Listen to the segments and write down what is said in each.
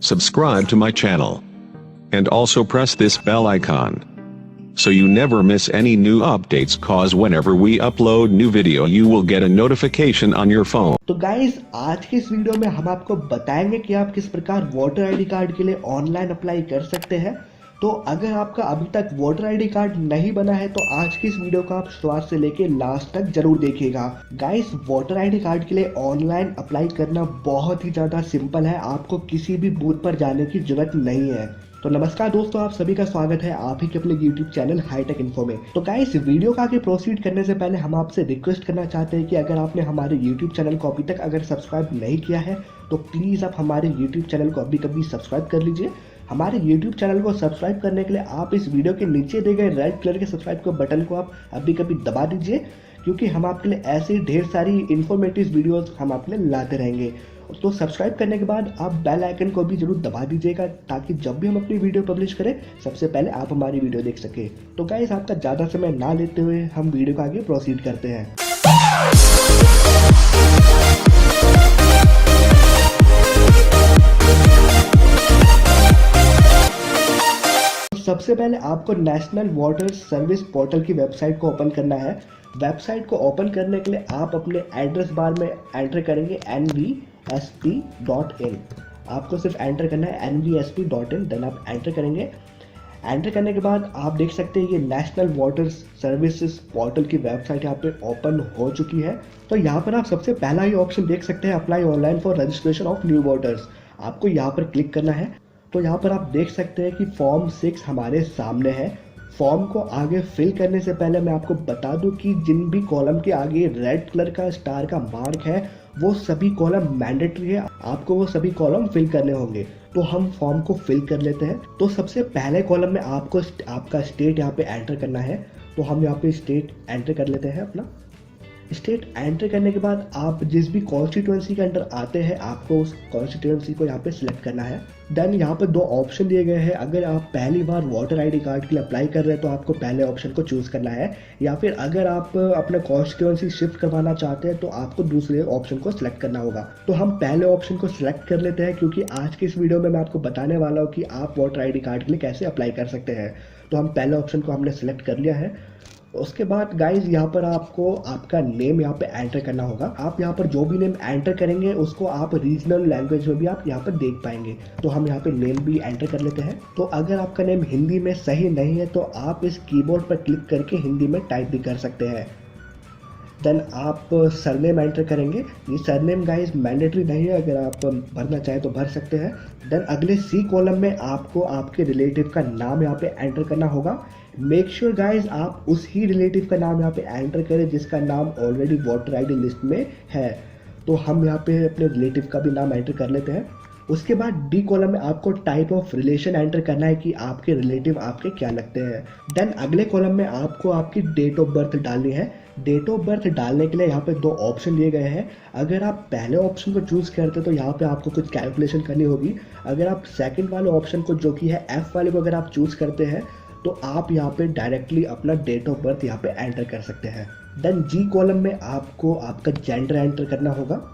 subscribe to my channel, and also press this bell icon so you never miss any new updates, cause whenever we upload new video you will get a notification on your phone. तो guys आज की इस video में हम आपको बताएंगे कि आप किस प्रकार वोटर आईडी कार्ड के लिए ऑनलाइन अप्लाई कर सकते हैं। तो अगर आपका अभी तक वोटर आईडी कार्ड नहीं बना है तो आज की इस वीडियो को आप शुरुआत से लेके लास्ट तक जरूर देखिएगा। गाइस वोटर आईडी कार्ड के लिए ऑनलाइन अप्लाई करना बहुत ही ज्यादा सिंपल है, आपको किसी भी बूथ पर जाने की जरूरत नहीं है। तो नमस्कार दोस्तों, आप सभी का स्वागत है आप ही के अपने YouTube चैनल हाईटेक इन्फो में। तो गाइस वीडियो का आगे प्रोसीड करने से पहले हम आपसे रिक्वेस्ट करना चाहते हैं कि अगर आपने हमारे YouTube चैनल को अभी तक अगर सब्सक्राइब नहीं किया है तो प्लीज़ आप हमारे YouTube चैनल को अभी कभी सब्सक्राइब कर लीजिए। हमारे YouTube चैनल को सब्सक्राइब करने के लिए आप इस वीडियो के नीचे दिए गए रेड कलर के सब्सक्राइब के बटन को आप अभी कभी दबा दीजिए, क्योंकि हम आपके लिए ऐसे ढेर सारी इन्फॉर्मेटिव वीडियोस हम आपके लिए लाते रहेंगे। तो सब्सक्राइब करने के बाद आप बेल आइकन को भी जरूर दबा दीजिएगा, ताकि जब भी हम अपनी वीडियो पब्लिश करें सबसे पहले आप हमारी वीडियो देख सके। तो गाइस आपका ज़्यादा समय ना लेते हुए हम वीडियो को आगे प्रोसीड करते हैं। सबसे पहले आपको नेशनल वोटर सर्विस पोर्टल की वेबसाइट को ओपन करना है। वेबसाइट को ओपन करने के लिए आप अपने एड्रेस बार में एंटर करेंगे nvsp.in। आपको सिर्फ एंटर करना है nvsp.in, देन आप एंटर करेंगे। एंटर करने के बाद आप देख सकते हैं ये नेशनल वोटर सर्विसेज पोर्टल की वेबसाइट यहाँ पे ओपन हो चुकी है। तो यहाँ पर आप सबसे पहला ही ऑप्शन देख सकते हैं, apply online for registration of new voters. आपको यहाँ पर क्लिक करना है। तो यहाँ पर आप देख सकते हैं कि फॉर्म 6 हमारे सामने है। फॉर्म को आगे फिल करने से पहले मैं आपको बता दूं कि जिन भी कॉलम के आगे रेड कलर का स्टार का मार्क है वो सभी कॉलम मैंडेटरी है, आपको वो सभी कॉलम फिल करने होंगे। तो हम फॉर्म को फिल कर लेते हैं। तो सबसे पहले कॉलम में आपको आपका स्टेट यहाँ पे एंटर करना है। तो हम यहाँ पे स्टेट एंटर कर लेते हैं। अपना स्टेट एंटर करने के बाद आप जिस भी कॉन्स्टिट्यूएंसी के अंडर आते हैं आपको उस कॉन्स्टिट्यूएंसी को यहाँ पे सिलेक्ट करना है। देन यहाँ पे 2 ऑप्शन दिए गए हैं। अगर आप पहली बार वोटर आईडी कार्ड के लिए अप्लाई कर रहे हैं तो आपको पहले ऑप्शन को चूज करना है, या फिर अगर आप अपना कॉन्स्टिट्यूएंसी शिफ्ट करवाना चाहते हैं तो आपको दूसरे ऑप्शन को सिलेक्ट करना होगा। तो हम पहले ऑप्शन को सिलेक्ट कर लेते हैं, क्योंकि आज की इस वीडियो में मैं आपको बताने वाला हूँ कि आप वोटर आईडी कार्ड के लिए कैसे अप्लाई कर सकते हैं। तो हम पहले ऑप्शन को हमने सिलेक्ट कर लिया है। उसके बाद गाइज यहाँ पर आपको आपका नेम यहाँ पे एंटर करना होगा। आप यहाँ पर जो भी नेम एंटर करेंगे उसको आप रीजनल लैंग्वेज में भी आप यहाँ पर देख पाएंगे। तो हम यहाँ पे नेम भी एंटर कर लेते हैं। तो अगर आपका नेम हिंदी में सही नहीं है तो आप इस कीबोर्ड पर क्लिक करके हिंदी में टाइप भी कर सकते हैं। देन आप सरनेम एंटर करेंगे। ये सरनेम गाइज मैंडेटरी नहीं है, अगर आप भरना चाहें तो भर सकते हैं। देन अगले सी कॉलम में आपको आपके रिलेटिव का नाम यहाँ पे एंटर करना होगा। मेक श्योर गाइज आप उस ही रिलेटिव का नाम यहाँ पे एंटर करें जिसका नाम ऑलरेडी वोटर आईडी लिस्ट में है। तो हम यहाँ पे अपने रिलेटिव का भी नाम एंटर कर लेते हैं। उसके बाद डी कॉलम में आपको टाइप ऑफ रिलेशन एंटर करना है कि आपके रिलेटिव आपके क्या लगते हैं। देन अगले कॉलम में आपको आपकी डेट ऑफ बर्थ डालनी है। डेट ऑफ बर्थ डालने के लिए यहाँ पे 2 ऑप्शन दिए गए हैं। अगर आप पहले ऑप्शन को चूज करते तो यहाँ पे आपको कुछ कैलकुलेशन करनी होगी। अगर आप सेकंड वाले ऑप्शन को जो कि है F वाले को अगर आप चूज करते हैं तो आप यहाँ पे डायरेक्टली अपना डेट ऑफ बर्थ यहाँ पे एंटर कर सकते हैं। देन जी कॉलम में आपको आपका जेंडर एंटर करना होगा।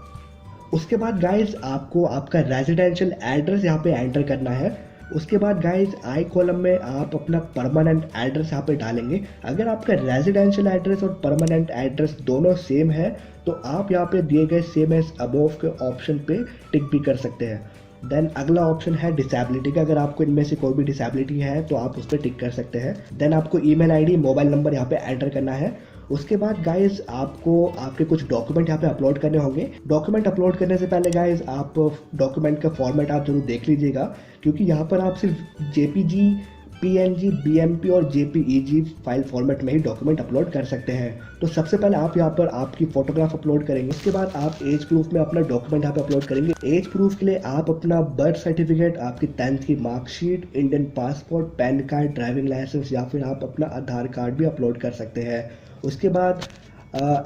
उसके बाद गाइज आपको आपका रेजिडेंशियल एड्रेस यहाँ पे एंटर करना है। उसके बाद गाइज आई कॉलम में आप अपना परमानेंट एड्रेस यहाँ पे डालेंगे। अगर आपका रेजिडेंशियल एड्रेस और परमानेंट एड्रेस दोनों सेम है तो आप यहाँ पे दिए गए सेम एज अबोव के ऑप्शन पे टिक भी कर सकते हैं। देन अगला ऑप्शन है डिसेबिलिटी का, अगर आपको इनमें से कोई भी डिसेबिलिटी है तो आप उस पर टिक कर सकते हैं। देन आपको ईमेल आईडी मोबाइल नंबर यहाँ पे एंटर करना है। उसके बाद गाइज आपको आपके कुछ डॉक्यूमेंट यहाँ पे अपलोड करने होंगे। डॉक्यूमेंट अपलोड करने से पहले गाइज आप डॉक्यूमेंट का फॉर्मेट आप जरूर देख लीजिएगा, क्योंकि यहाँ पर आप सिर्फ JPG, PNG, BMP और JPEG फाइल फॉर्मेट में ही डॉक्यूमेंट अपलोड कर सकते हैं। तो सबसे पहले आप यहाँ पर आपकी फोटोग्राफ अपलोड करेंगे। उसके बाद आप एज प्रूफ में अपना डॉक्यूमेंट यहाँ पे अपलोड करेंगे। एज प्रूफ के लिए आप अपना बर्थ सर्टिफिकेट, आपकी 10th की marksheet, Indian passport, PAN card, driving licence या फिर आप अपना आधार कार्ड भी अपलोड कर सकते हैं। उसके बाद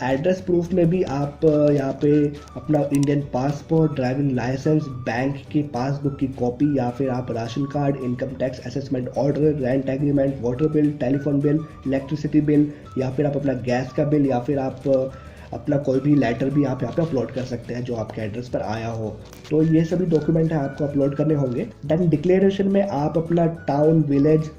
एड्रेस प्रूफ में भी आप यहाँ पे अपना Indian passport, driving licence, bank की पासबुक की कॉपी या फिर आप ration card, income tax assessment order, rent agreement, water bill, telephone bill, electricity bill या फिर आप अपना गैस का बिल या फिर आप अपना कोई भी लेटर भी आप यहाँ पे अपलोड कर सकते हैं जो आपके एड्रेस पर आया हो। तो ये सभी डॉक्यूमेंट है आपको अपलोड करने होंगे। देन डिक्लेरेशन में आप अपना टाउन, विलेज,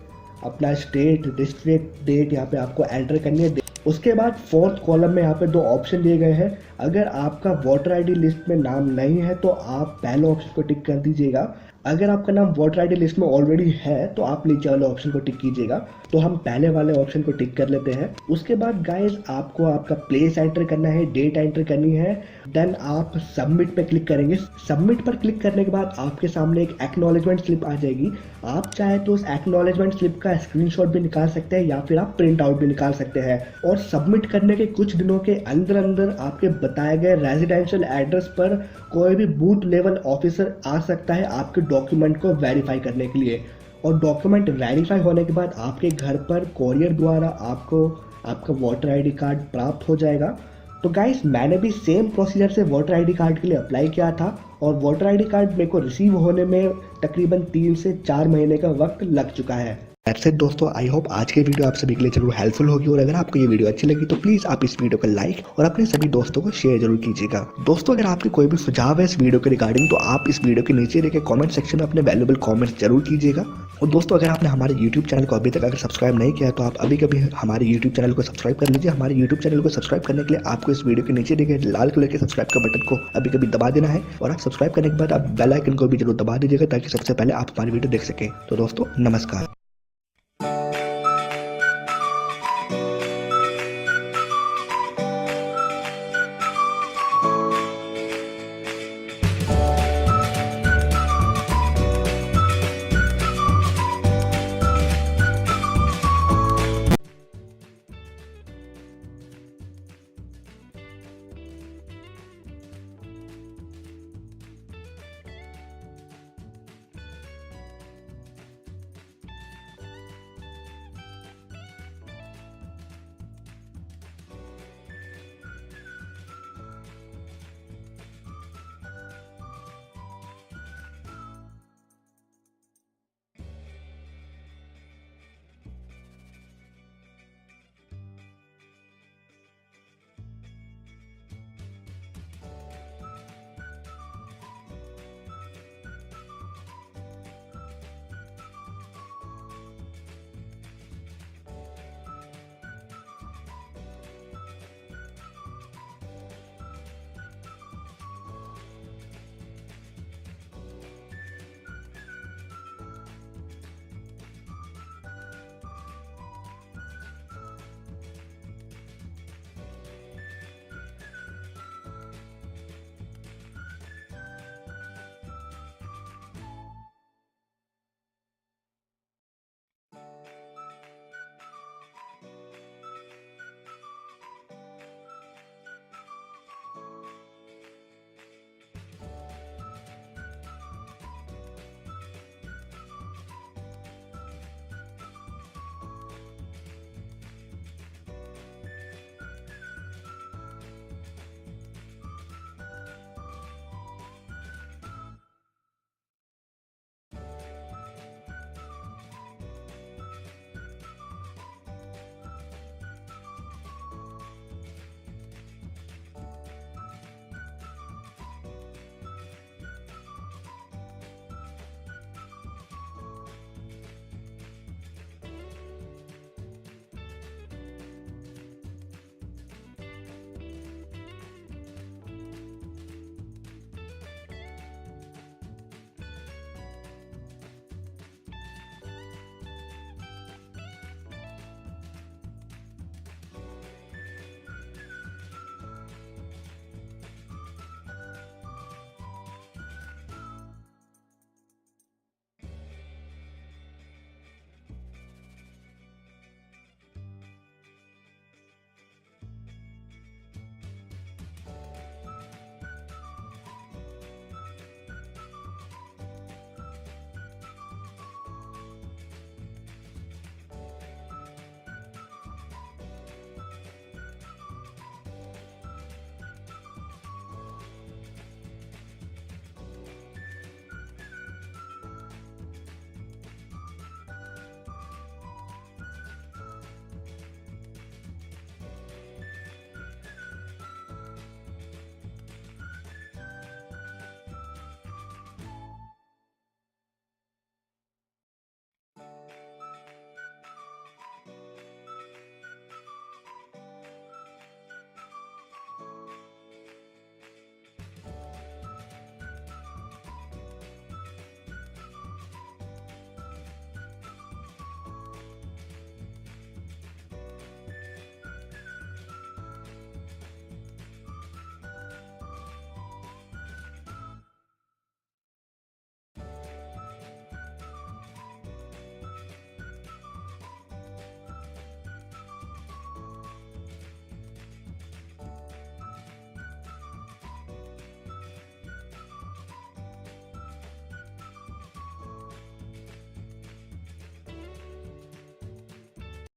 अपना स्टेट, डिस्ट्रिक्ट, डेट यहाँ पे आपको एंटर करनी है। उसके बाद फोर्थ कॉलम में यहाँ पे 2 ऑप्शन दिए गए हैं। अगर आपका वोटर आईडी लिस्ट में नाम नहीं है तो आप पहले ऑप्शन को टिक कर दीजिएगा। अगर आपका नाम वोटर आईडी लिस्ट में ऑलरेडी है तो आप नीचे वाले ऑप्शन को टिक कीजिएगा। तो हम पहले वाले ऑप्शन को टिक कर लेते हैं। उसके बाद गाइज आपको आपका प्लेस एंटर करना है, डेट एंटर करनी है। देन आप सबमिट पे क्लिक करेंगे। सबमिट पर क्लिक करने के बाद आपके सामने एक एक्नॉलेजमेंट स्लिप आ जाएगी। आप चाहे तो उस एक्नॉलेजमेंट स्लिप का स्क्रीनशॉट भी निकाल सकते हैं या फिर आप प्रिंट आउट भी निकाल सकते हैं। और सबमिट करने के कुछ दिनों के अंदर अंदर आपके बताए गए रेजिडेंशियल एड्रेस पर कोई भी बूथ लेवल ऑफिसर आ सकता है आपके डॉक्यूमेंट को वेरीफाई करने के लिए। और डॉक्यूमेंट वेरीफाई होने के बाद आपके घर पर कोरियर द्वारा आपको आपका वोटर आईडी कार्ड प्राप्त हो जाएगा। तो गाइस मैंने भी सेम प्रोसीजर से वोटर आईडी कार्ड के लिए अप्लाई किया था और वोटर आईडी कार्ड मेरे को रिसीव होने में तकरीबन 3 से 4 महीने का वक्त लग चुका है। ऐसे दोस्तों आई होप आज की वीडियो आप सभी के लिए जरूर हेल्पफुल होगी और अगर आपको ये वीडियो अच्छी लगी तो प्लीज आप इस वीडियो को लाइक और अपने सभी दोस्तों को शेयर जरूर कीजिएगा। दोस्तों अगर आपके कोई भी सुझाव है इस वीडियो के रिगार्डिंग तो आप इस वीडियो के नीचे देखे कमेंट सेक्शन में अपने वैल्यूएबल कमेंट्स जरूर कीजिएगा। और दोस्तों अगर आपने हमारे YouTube चैनल को अभी तक अगर सब्सक्राइब नहीं किया तो आप अभी कभी हमारे YouTube चैनल को सब्सक्राइब कर लीजिए। हमारे YouTube चैनल को सब्सक्राइब करने के लिए आपको इस वीडियो के नीचे देखे लाल कलर के सब्सक्राइब का बटन को अभी कभी दबा देना है और आप सब्सक्राइब करने के बाद आप बेल आइकन को भी जरूर दबा दीजिएगा ताकि सबसे पहले आप हमारी वीडियो देख सकें। तो दोस्तों नमस्कार।